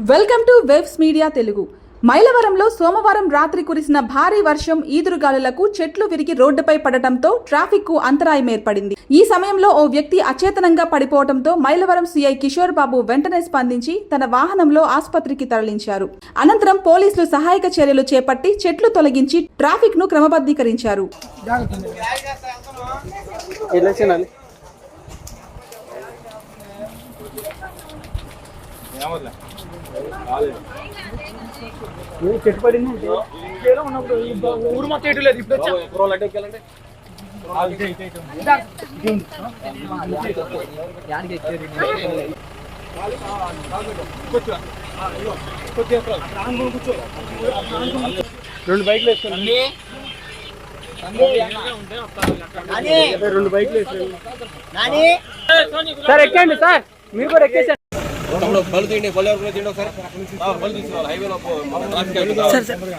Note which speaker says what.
Speaker 1: Welcome to Waves Media Telugu. మైలవరంలో సోమవారం రాత్రి కురిసిన భారీ వర్షం ఈదురుగాలులకు చెట్లు విరిగి రోడ్డుపై పడటంతో ట్రాఫిక్ కు అంతరాయం ఏర్పడింది. ఈ సమయంలో ఓ వ్యక్తి అచేతనంగా పడిపోవడంతో మైలవరం సీఐ కిషోర్ బాబు వెంటనే స్పందించి తన వాహనంలో ఆసుపత్రికి తరలించారు. అనంతరం పోలీసులు సహాయక చర్యలు చేపట్టి చెట్లు తొలగించి ట్రాఫిక్ ను క్రమబద్ధీకరించారు.
Speaker 2: చెట్టు పడింది ఉన్నప్పుడు ఊరు మొత్తం ఎటు లేదు. ఇప్పుడు రెండు బైక్లు వేసుకోండి, రెండు బైక్లు వేసుకోండి సార్. ఎక్కండి సార్, మీరు కూడా ఎక్కేసారు.
Speaker 3: బళ్ళు తీయండి, బళ్ళు ఎవరు తీయండి ఒకసారి. బళ్ళు తీసుకోవాలి హైవేలో.